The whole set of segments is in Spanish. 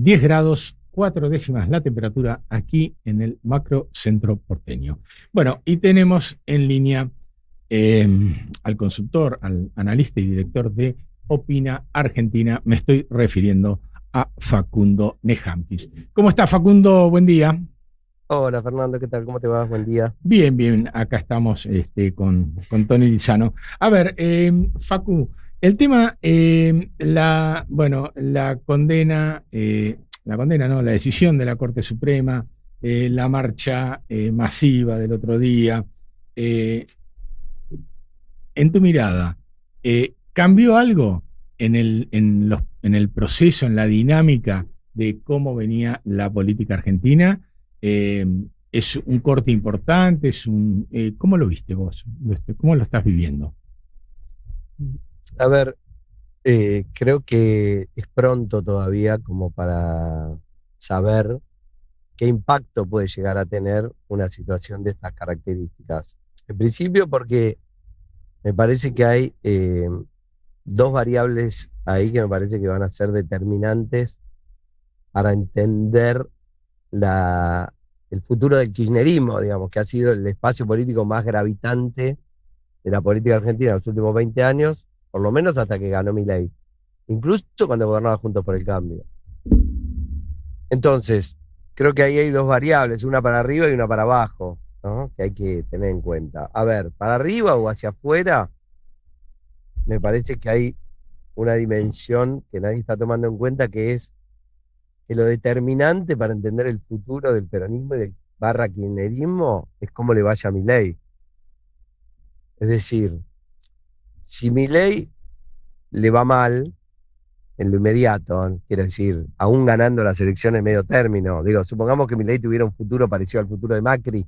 10 grados, 4 décimas la temperatura aquí en el macro centro porteño. Bueno, y tenemos en línea al consultor, al analista y director de Opina Argentina. Me estoy refiriendo a Facundo Nehamkis. ¿Cómo está, Facundo? Buen día. Hola Fernando, ¿qué tal? ¿Cómo te va? Buen día. Bien, bien, acá estamos con Tony Lizano. A ver, Facu, el tema, bueno, la condena, no, la decisión de la Corte Suprema, la marcha masiva del otro día, eh, en tu mirada, ¿cambió algo en el proceso, en la dinámica de cómo venía la política argentina? Eh, ¿Es un corte importante? ¿Cómo lo viste vos? ¿Cómo lo estás viviendo? A ver, creo que es pronto todavía como para saber qué impacto puede llegar a tener una situación de estas características. En principio porque me parece que hay dos variables ahí que me parece que van a ser determinantes para entender la, el futuro del kirchnerismo, digamos, que ha sido el espacio político más gravitante de la política argentina en los últimos 20 años, por lo menos hasta que ganó Milei, incluso cuando gobernaba Juntos por el Cambio. Entonces, creo que ahí hay dos variables, una para arriba y una para abajo, ¿no? Que hay que tener en cuenta. A ver, para arriba o hacia afuera, me parece que hay una dimensión que nadie está tomando en cuenta, que es que lo determinante para entender el futuro del peronismo y del barra kirchnerismo es cómo le vaya a Milei. Es decir, si Milei le va mal en lo inmediato, quiero decir, aún ganando las elecciones medio término, digo, supongamos que Milei tuviera un futuro parecido al futuro de Macri,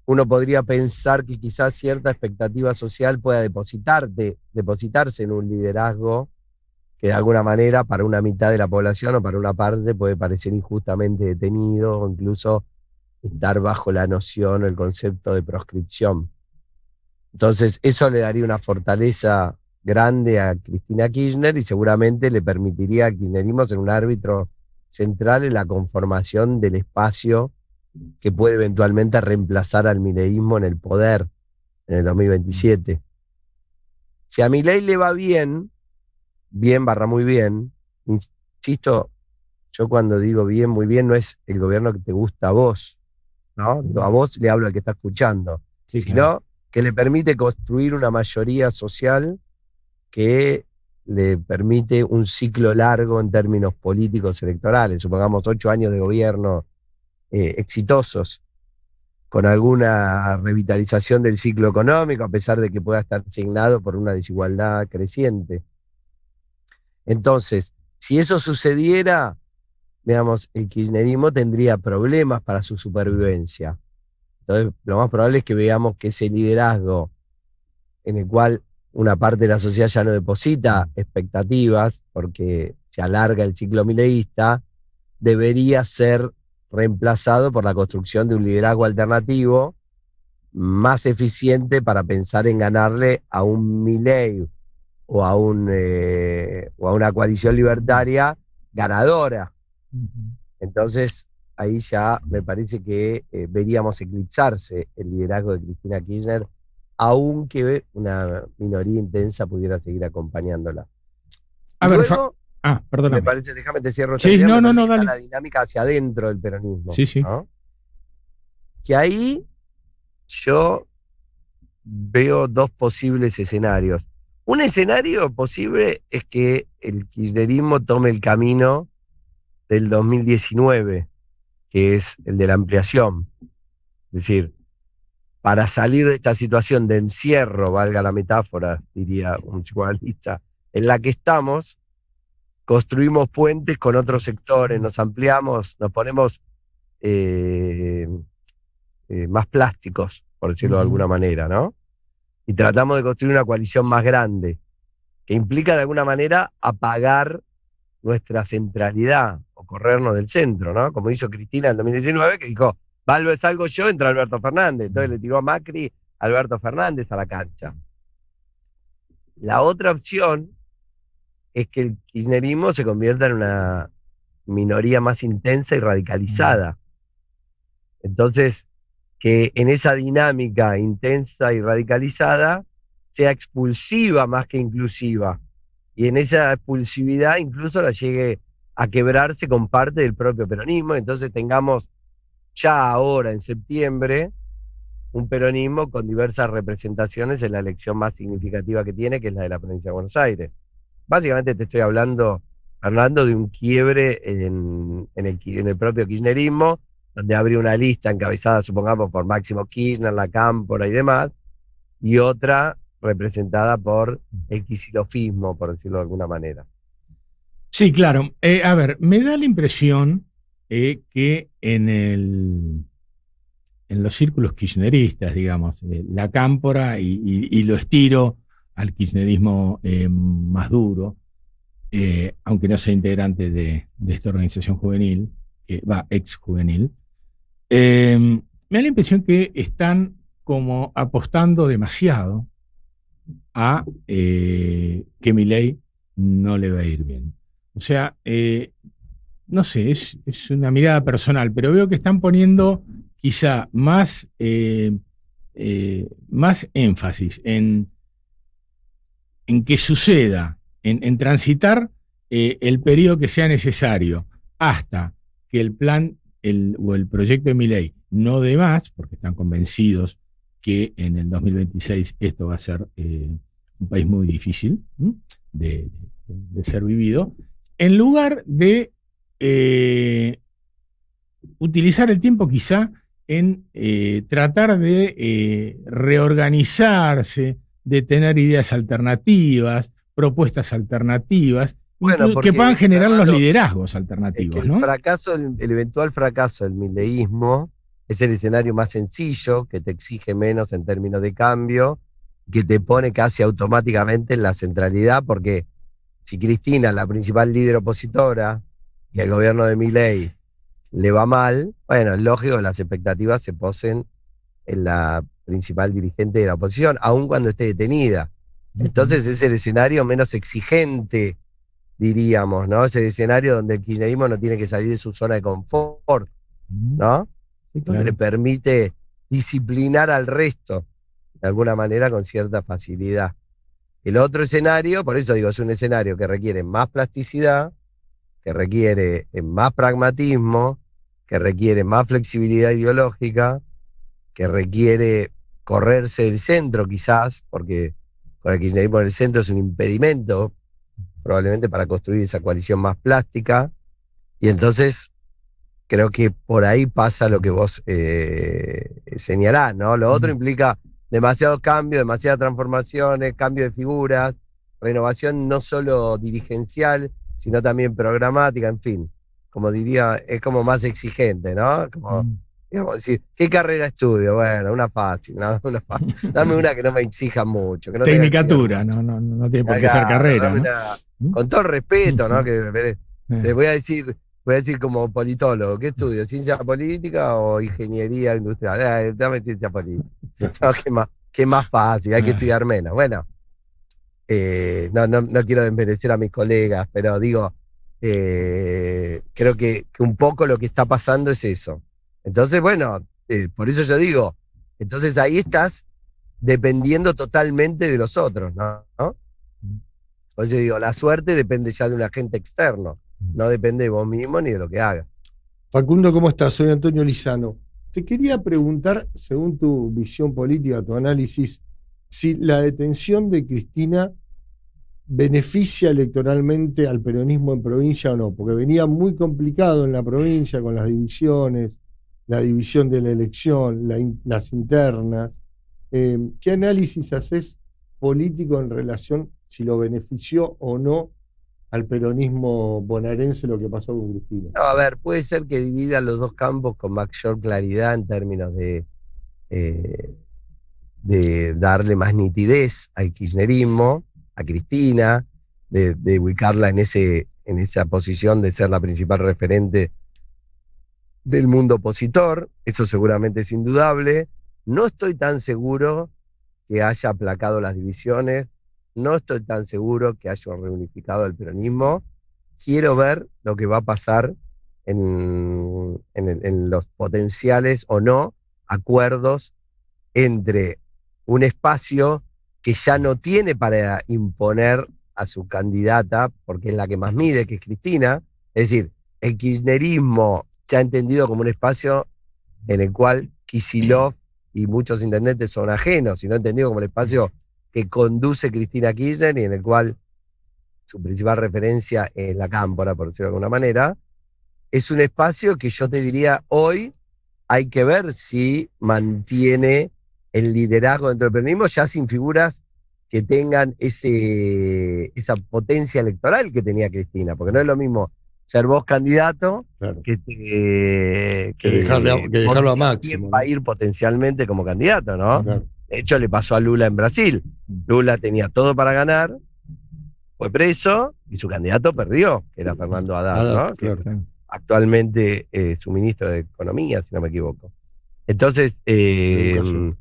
uno podría pensar que quizás cierta expectativa social pueda depositarse en un liderazgo que de alguna manera para una mitad de la población o para una parte puede parecer injustamente detenido o incluso estar bajo la noción o el concepto de proscripción. Entonces, eso le daría una fortaleza grande a Cristina Kirchner y seguramente le permitiría al kirchnerismo ser un árbitro central en la conformación del espacio que puede eventualmente reemplazar al mileísmo en el poder en el 2027. Si a Milei le va bien, bien barra muy bien, insisto, yo cuando digo bien, muy bien, no es el gobierno que te gusta a vos, ¿no? Digo, a vos le hablo al que está escuchando, Sí, claro. sino que le permite construir una mayoría social que le permite un ciclo largo en términos políticos electorales, supongamos 8 años de gobierno exitosos, con alguna revitalización del ciclo económico, a pesar de que pueda estar signado por una desigualdad creciente. Entonces, si eso sucediera, digamos, el kirchnerismo tendría problemas para su supervivencia. Entonces, lo más probable es que veamos que ese liderazgo en el cual una parte de la sociedad ya no deposita expectativas, porque se alarga el ciclo mileísta, debería ser reemplazado por la construcción de un liderazgo alternativo más eficiente para pensar en ganarle a un Milei o a una coalición libertaria ganadora. Entonces, ahí ya me parece que veríamos eclipsarse el liderazgo de Cristina Kirchner, aunque una minoría intensa pudiera seguir acompañándola. A Y ver, luego, me perdóname. parece, déjame te cierro esta Sí, idea, no, me no, parece no, que está dale. la dinámica hacia adentro del peronismo, Sí, sí. ¿no? Que ahí yo veo dos posibles escenarios. Un escenario posible es que el kirchnerismo tome el camino del 2019, que es el de la ampliación. Es decir, para salir de esta situación de encierro, valga la metáfora, diría un psicoanalista, en la que estamos, construimos puentes con otros sectores, nos ampliamos, nos ponemos eh, más plásticos, por decirlo de alguna manera, ¿no? Y tratamos de construir una coalición más grande, que implica de alguna manera apagar nuestra centralidad o corrernos del centro, ¿no? Como hizo Cristina en 2019, que dijo, salgo yo, entra Alberto Fernández. Entonces le tiró a Macri, Alberto Fernández a la cancha. La otra opción es que el kirchnerismo se convierta en una minoría más intensa y radicalizada. Entonces, que en esa dinámica intensa y radicalizada sea expulsiva más que inclusiva. Y en esa expulsividad incluso la llegue a quebrarse con parte del propio peronismo. Entonces tengamos ya ahora, en septiembre, un peronismo con diversas representaciones en la elección más significativa que tiene, que es la de la provincia de Buenos Aires. Básicamente te estoy hablando, Fernando, de un quiebre en el propio kirchnerismo, donde habría una lista encabezada, supongamos, por Máximo Kirchner, la Cámpora y demás, y otra representada por el quisilofismo, por decirlo de alguna manera. Sí, claro. A ver, me da la impresión que en los círculos kirchneristas, digamos, la cámpora y lo estiro al kirchnerismo más duro, aunque no sea integrante de esta organización juvenil, ex juvenil, me da la impresión que están como apostando demasiado a que Milei no le va a ir bien. O sea, no sé, es una mirada personal, pero veo que están poniendo quizá más énfasis en que suceda, en transitar el periodo que sea necesario hasta que el plan o el proyecto de Milei no dé más, porque están convencidos que en el 2026 esto va a ser un país muy difícil de ser vivido, en lugar de utilizar el tiempo quizá en tratar de reorganizarse, de tener ideas alternativas, propuestas alternativas, Bueno, que puedan generar los Fernando, liderazgos alternativos, el ¿no? fracaso, el eventual fracaso del mileísmo es el escenario más sencillo, que te exige menos en términos de cambio, que te pone casi automáticamente en la centralidad, porque si Cristina, la principal líder opositora, y el gobierno de Milei le va mal, bueno, es lógico que las expectativas se posen en la principal dirigente de la oposición, aun cuando esté detenida. Entonces es el escenario menos exigente, diríamos, ¿no? Es el escenario donde el kirchnerismo no tiene que salir de su zona de confort, ¿no? Sí, Donde le claro. permite disciplinar al resto, de alguna manera, con cierta facilidad. El otro escenario, por eso digo, es un escenario que requiere más plasticidad, que requiere más pragmatismo, que requiere más flexibilidad ideológica, que requiere correrse del centro quizás, porque con el kirchnerismo en el centro es un impedimento probablemente para construir esa coalición más plástica, y entonces creo que por ahí pasa lo que vos señalás, ¿no? Lo otro implica demasiados cambios, demasiadas transformaciones, cambio de figuras, renovación no solo dirigencial, sino también programática, en fin, como diría, es como más exigente, ¿no? Como, digamos, decir, ¿qué carrera estudio? Bueno, una fácil, ¿no? Dame una que no me exija mucho, que no tenga que estudiar Tecnicatura, mucho. no tiene por qué ser Claro, carrera, dame ¿no? una, con todo el respeto, ¿no? Te Eh, voy a decir como politólogo, ¿qué estudio? ¿Ciencia política o ingeniería industrial? Dame ciencia política. No, qué más fácil, hay que eh. estudiar menos. Bueno, no quiero desmerecer a mis colegas, pero digo, creo que un poco lo que está pasando es eso. Entonces, bueno, por eso yo digo, entonces ahí estás dependiendo totalmente de los otros, ¿no? Por eso digo, la suerte depende ya de un agente externo, no depende de vos mismo ni de lo que hagas. Facundo, ¿cómo estás? Soy Antonio Lizano. Te quería preguntar, según tu visión política, tu análisis, si la detención de Cristina beneficia electoralmente al peronismo en provincia o no, porque venía muy complicado en la provincia con las divisiones, la división de la elección, las internas. ¿Qué análisis haces político en relación si lo benefició o no al peronismo bonaerense lo que pasó con Cristina? No, a ver, puede ser que divida los dos campos con mayor claridad en términos eh, de darle más nitidez al kirchnerismo, a Cristina, de ubicarla en esa posición de ser la principal referente del mundo opositor. Eso seguramente es indudable. No estoy tan seguro que haya aplacado las divisiones, no estoy tan seguro que haya reunificado el peronismo, quiero ver lo que va a pasar en los potenciales o no acuerdos entre un espacio que ya no tiene para imponer a su candidata, porque es la que más mide, que es Cristina. Es decir, el kirchnerismo ya entendido como un espacio en el cual Kicillof y muchos intendentes son ajenos, sino entendido como el espacio que conduce Cristina Kirchner y en el cual su principal referencia es la Cámpora, por decirlo de alguna manera. Es un espacio que yo te diría hoy hay que ver si mantiene el liderazgo dentro del peronismo, ya sin figuras que tengan esa potencia electoral que tenía Cristina, porque no es lo mismo ser vos candidato Claro. que dejarlo a vos Máximo, quién ¿no? va a ir potencialmente como candidato, ¿no? Claro. De hecho, le pasó a Lula en Brasil. Lula tenía todo para ganar, fue preso y su candidato perdió, que era Fernando Haddad, ¿no? Que Claro. es actualmente su ministro de Economía, si no me equivoco. Entonces, Educación.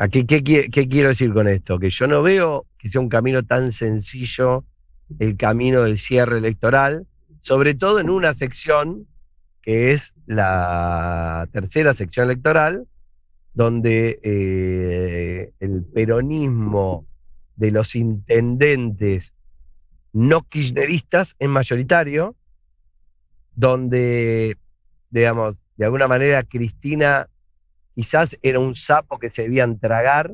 ¿qué quiero decir con esto? Que yo no veo que sea un camino tan sencillo el camino del cierre electoral, sobre todo en una sección que es la tercera sección electoral, donde el peronismo de los intendentes no kirchneristas es mayoritario, donde, digamos, de alguna manera Cristina quizás era un sapo que se debían tragar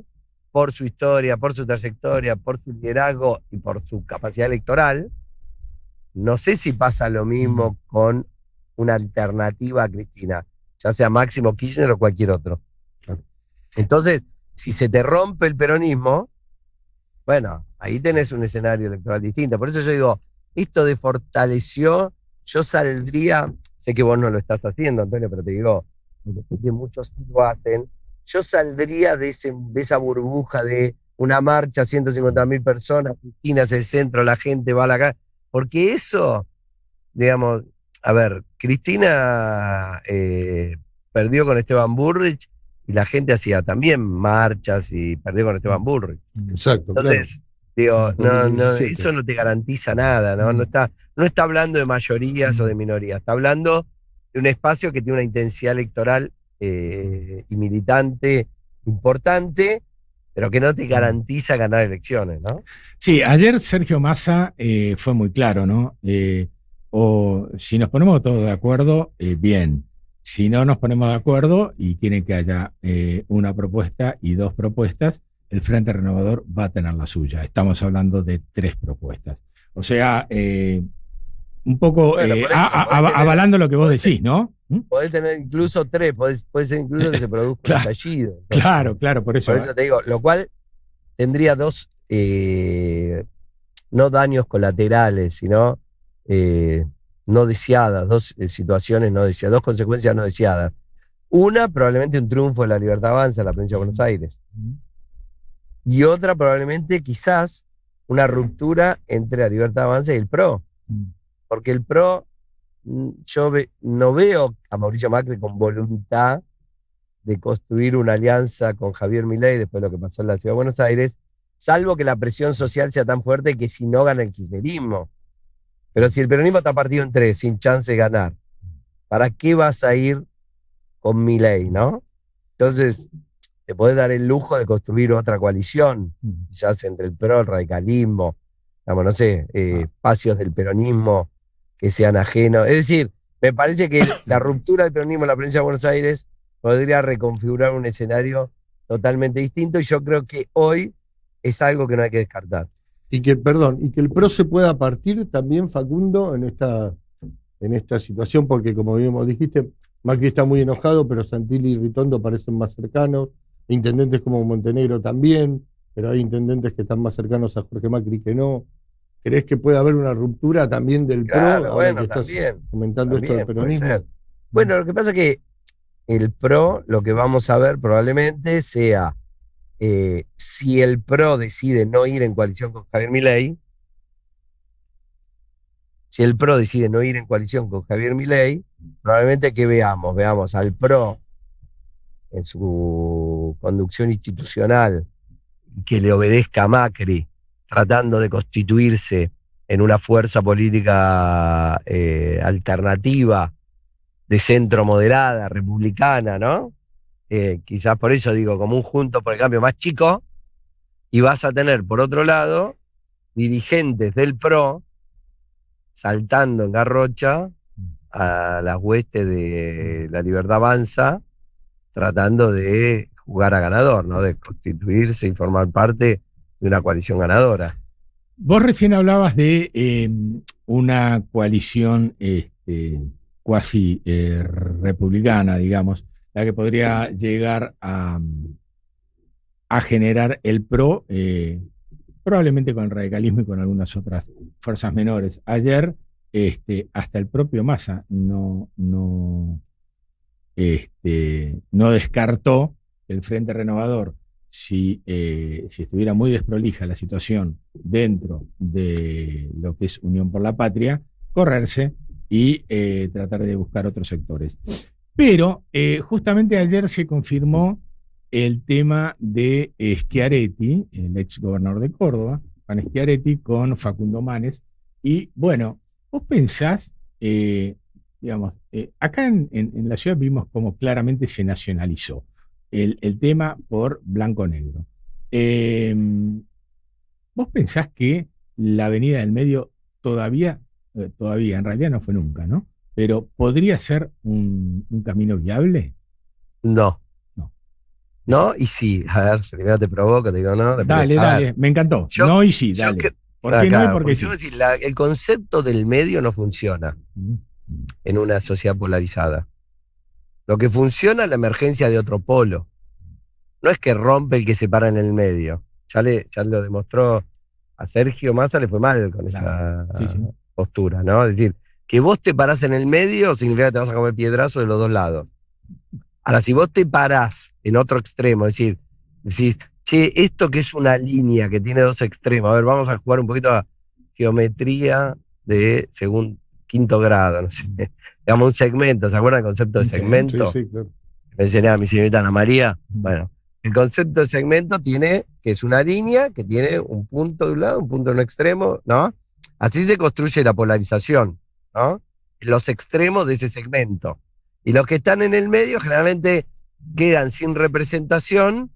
por su historia, por su trayectoria, por su liderazgo y por su capacidad electoral. No sé si pasa lo mismo con una alternativa a Cristina, ya sea Máximo Kirchner o cualquier otro. Entonces, si se te rompe el peronismo, bueno, ahí tenés un escenario electoral distinto. Por eso yo digo, esto de fortaleció, yo saldría, sé que vos no lo estás haciendo, Antonio, pero te digo, que muchos sí lo hacen, yo saldría de esa burbuja de una marcha, 150.000 personas, Cristina es el centro, la gente va a la calle, porque eso, digamos, a ver, Cristina perdió con Esteban Bullrich y la gente hacía también marchas y perdió con Esteban Bullrich. Exacto, Entonces, digo, no, 2017. eso no te garantiza nada, ¿no? No está hablando de mayorías o de minorías, está hablando de un espacio que tiene una intensidad electoral y militante importante, pero que no te garantiza ganar elecciones, ¿no? Sí, ayer Sergio Massa fue muy claro, ¿no? O si nos ponemos todos de acuerdo, bien. Si no nos ponemos de acuerdo y quieren que haya una propuesta y dos propuestas, el Frente Renovador va a tener la suya. Estamos hablando de 3 propuestas. O sea, un poco Bueno, por eso, avalando lo que vos decís, ¿no? Podés tener incluso 3, puede ser incluso que se produzca Claro, un estallido. Entonces, claro, por eso. por eso te digo, lo cual tendría 2, no daños colaterales, sino no deseadas, 2 situaciones no deseadas, 2 consecuencias no deseadas. Una, probablemente un triunfo de la Libertad Avanza en la provincia de Buenos Aires. Y otra, probablemente, quizás, una ruptura entre la Libertad Avanza y el PRO. Porque el PRO, yo no veo a Mauricio Macri con voluntad de construir una alianza con Javier Milei después de lo que pasó en la Ciudad de Buenos Aires, salvo que la presión social sea tan fuerte que si no gana el kirchnerismo. Pero si el peronismo está partido en 3, sin chance de ganar, ¿para qué vas a ir con Milei, no? Entonces, te podés dar el lujo de construir otra coalición, quizás entre el PRO, el radicalismo, digamos, no sé, espacios del peronismo que sean ajenos. Es decir, me parece que la ruptura del peronismo en la provincia de Buenos Aires podría reconfigurar un escenario totalmente distinto y yo creo que hoy es algo que no hay que descartar. Y que el PRO se pueda partir también, Facundo, en esta situación, porque como bien dijiste, Macri está muy enojado, pero Santilli y Ritondo parecen más cercanos, intendentes como Montenegro también, pero hay intendentes que están más cercanos a Jorge Macri que no. ¿Crees que puede haber una ruptura también del Claro, PRO? bueno, Ahora que también, estás comentando esto del puede ser. peronismo. Bueno, lo que pasa es que el PRO, lo que vamos a ver probablemente sea, si el PRO decide no ir en coalición con Javier Milei, probablemente que veamos al PRO en su conducción institucional que le obedezca a Macri, tratando de constituirse en una fuerza política alternativa, de centro moderada, republicana, ¿no? Quizás por eso digo, como un Juntos por el Cambio más chico, y vas a tener, por otro lado, dirigentes del PRO saltando en garrocha a las huestes de La Libertad Avanza, tratando de jugar a ganador, ¿no? De constituirse y formar parte de una coalición ganadora. Vos recién hablabas de una coalición cuasi republicana, digamos, la que podría llegar a generar el PRO, probablemente con el radicalismo y con algunas otras fuerzas menores. Ayer, hasta el propio Massa no descartó que el Frente Renovador, si estuviera muy desprolija la situación dentro de lo que es Unión por la Patria, correrse y tratar de buscar otros sectores. Pero justamente ayer se confirmó el tema de Schiaretti, el ex gobernador de Córdoba, Juan Schiaretti, con Facundo Manes. Y bueno, vos pensás, digamos, acá en la ciudad vimos como claramente se nacionalizó el tema por blanco-negro. ¿Vos pensás que la Avenida del Medio todavía, en realidad no fue nunca, ¿no? Pero podría ser un camino viable? No. No, y sí. A ver, primero te provoco, te digo no. Dale, me encantó. No y sí, dale. ¿Por qué no y por qué sí? El concepto del medio no funciona en una sociedad polarizada. Lo que funciona es la emergencia de otro polo. No es que rompe el que se para en el medio. Ya lo demostró a Sergio Massa, le fue mal con esa postura, ¿no? Es decir, que vos te parás en el medio significa que te vas a comer piedrazo de los dos lados. Ahora, si vos te parás en otro extremo, es decir, decís, che, esto que es una línea que tiene dos extremos, a ver, vamos a jugar un poquito a geometría de quinto grado, no sé, digamos un segmento, ¿se acuerdan del concepto de segmento? Sí, claro. Me enseñaba a mi señorita Ana María. Bueno, el concepto de segmento tiene, que es una línea que tiene un punto de un lado, un punto en un extremo, ¿no? Así se construye la polarización, ¿no? Los extremos de ese segmento. Y los que están en el medio generalmente quedan sin representación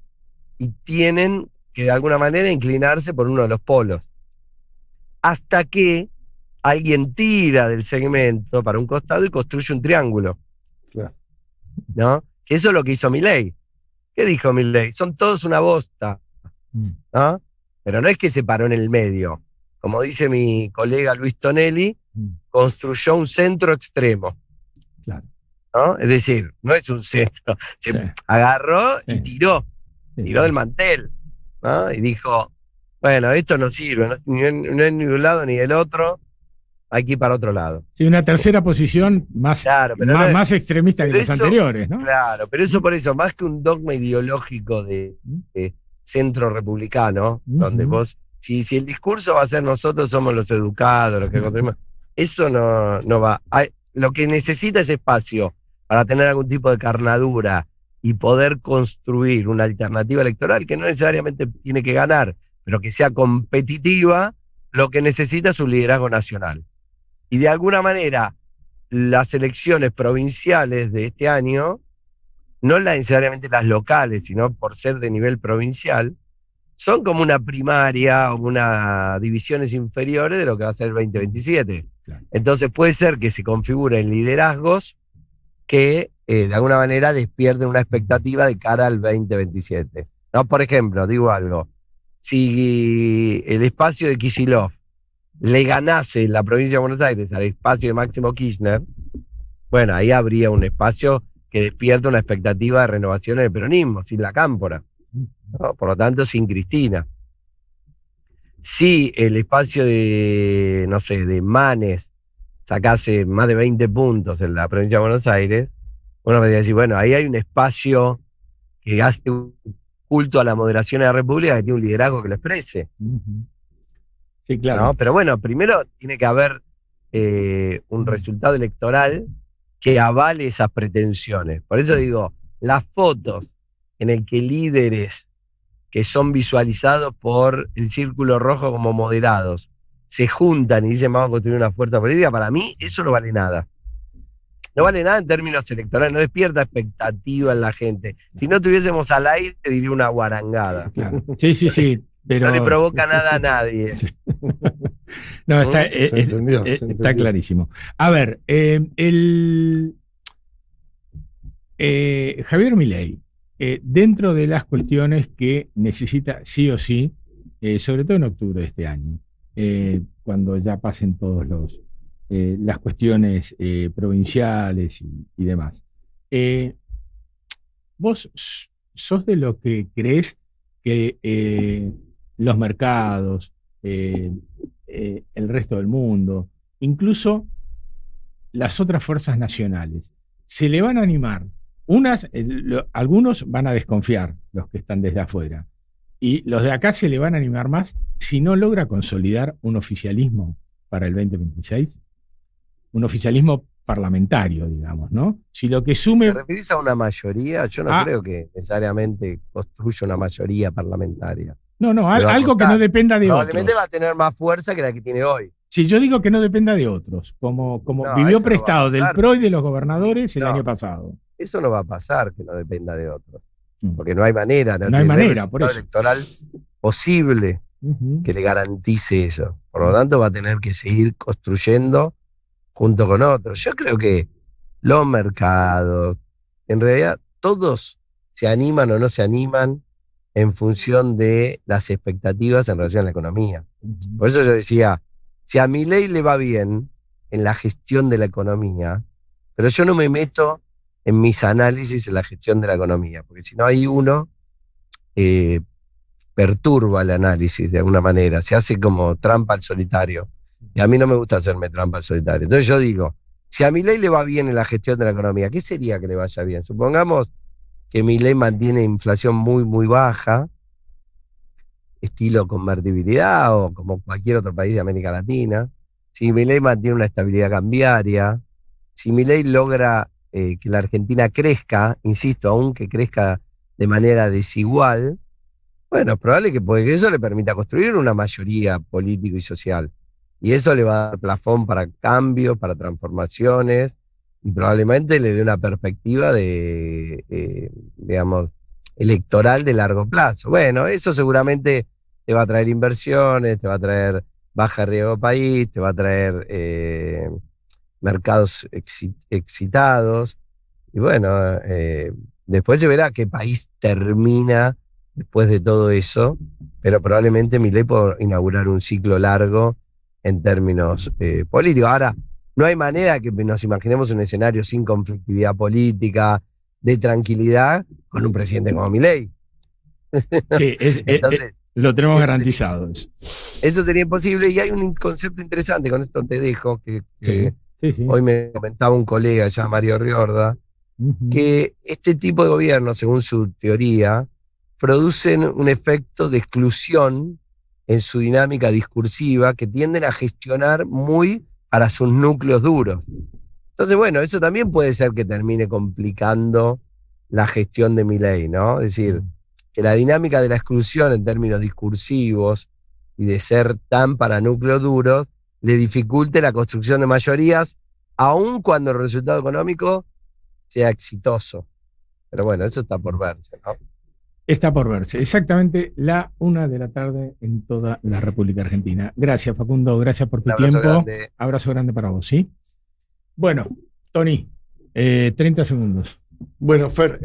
y tienen que de alguna manera inclinarse por uno de los polos. Hasta que alguien tira del segmento para un costado y construye un triángulo. Claro. ¿No? Que eso es lo que hizo Milei. ¿Qué dijo Milei? Son todos una bosta. ¿No? Pero no es que se paró en el medio. Como dice mi colega Luis Tonelli, construyó un centro extremo. Claro. ¿No? Es decir, no es un centro. Se agarró y tiró. Tiró del mantel. ¿No? Y dijo, bueno, esto no sirve. No es ni de un lado ni del otro. Hay que ir para otro lado. Sí, una tercera posición más extremista que los anteriores, ¿no? Claro, pero eso por eso, más que un dogma ideológico de centro republicano, donde vos, si el discurso va a ser nosotros somos los educados, los que construimos, eso no va. Lo que necesita es espacio para tener algún tipo de carnadura y poder construir una alternativa electoral que no necesariamente tiene que ganar, pero que sea competitiva. Lo que necesita es un liderazgo nacional. Y de alguna manera, las elecciones provinciales de este año, no necesariamente las locales, sino por ser de nivel provincial, son como una primaria o unas divisiones inferiores de lo que va a ser el 2027. Claro. Entonces puede ser que se configuren liderazgos que de alguna manera despierten una expectativa de cara al 2027. ¿No? Por ejemplo, digo algo, si el espacio de Kicillof le ganase la provincia de Buenos Aires al espacio de Máximo Kirchner, bueno, ahí habría un espacio que despierta una expectativa de renovación en el peronismo, sin la Cámpora, ¿no? Por lo tanto, sin Cristina. Si el espacio de, no sé, de Manes sacase más de 20 puntos en la provincia de Buenos Aires, uno podría decir, bueno, ahí hay un espacio que hace un culto a la moderación de la República, que tiene un liderazgo que lo exprese. Sí, claro. ¿No? Pero bueno, primero tiene que haber un resultado electoral que avale esas pretensiones. Por eso digo, las fotos en el que líderes que son visualizados por el Círculo Rojo como moderados se juntan y dicen vamos a construir una fuerza política, para mí eso no vale nada. No vale nada en términos electorales, no despierta expectativa en la gente. Si no tuviésemos al aire, te diría una guarangada. Claro. Sí, pero... No le provoca nada a nadie. Sí. No, está, Se entendió. está clarísimo. A ver, Javier Milei, dentro de las cuestiones que necesita sí o sí, sobre todo en octubre de este año, cuando ya pasen todos las cuestiones provinciales y demás. ¿Vos sos de lo que crees que los mercados, el resto del mundo, incluso las otras fuerzas nacionales, se le van a animar? Algunos van a desconfiar, los que están desde afuera, y los de acá se le van a animar más si no logra consolidar un oficialismo para el 2026, un oficialismo parlamentario, digamos, ¿no? Si lo que sume... ¿Te referís a una mayoría? Yo no creo que necesariamente construya una mayoría parlamentaria. No, algo que no dependa de otros. Probablemente va a tener más fuerza que la que tiene hoy. Sí, yo digo que no dependa de otros, como No, vivió eso no prestado va a del pasar. PRO y de los gobernadores el No. año pasado. Eso no va a pasar, que no dependa de otros. Porque no hay manera. No hay manera, por eso. Electoral posible Uh-huh. que le garantice eso. Por lo tanto, va a tener que seguir construyendo junto con otros. Yo creo que los mercados, en realidad, todos se animan o no se animan en función de las expectativas en relación a la economía. Uh-huh. Por eso yo decía, si a Milei le va bien en la gestión de la economía, pero yo no me meto en mis análisis en la gestión de la economía, porque si no hay uno perturba el análisis de alguna manera, se hace como trampa al solitario. Y a mí no me gusta hacerme trampa al solitario. Entonces yo digo, si a Milei le va bien en la gestión de la economía, ¿qué sería que le vaya bien? Supongamos que Milei mantiene inflación muy, muy baja, estilo convertibilidad o como cualquier otro país de América Latina. Si Milei mantiene una estabilidad cambiaria, si Milei logra que la Argentina crezca, insisto, aunque crezca de manera desigual, bueno, es probable que eso le permita construir una mayoría política y social. Y eso le va a dar plafón para cambios, para transformaciones, y probablemente le dé una perspectiva digamos, electoral de largo plazo. Bueno, eso seguramente te va a traer inversiones, te va a traer baja riesgo país, te va a traer mercados excitados. Y bueno, después se verá qué país termina después de todo eso, pero probablemente Milei pueda inaugurar un ciclo largo en términos políticos. Ahora, no hay manera que nos imaginemos un escenario sin conflictividad política, de tranquilidad, con un presidente como Milei. Sí, Entonces, lo tenemos garantizado. Eso sería imposible, y hay un concepto interesante, con esto te dejo, que Sí. hoy me comentaba un colega, se llama Mario Riorda, Uh-huh. que este tipo de gobierno, según su teoría, producen un efecto de exclusión en su dinámica discursiva que tienden a gestionar muy para sus núcleos duros. Entonces, bueno, eso también puede ser que termine complicando la gestión de Milei, ¿no? Es decir, que la dinámica de la exclusión en términos discursivos y de ser tan para núcleos duros le dificulte la construcción de mayorías, aun cuando el resultado económico sea exitoso. Pero bueno, eso está por verse, ¿no? Está por verse. Exactamente 1:00 p.m. en toda la República Argentina. Gracias, Facundo. Gracias por tu tiempo. Grande. Abrazo grande para vos, ¿sí? Bueno, Tony, 30 segundos. Bueno, Fer,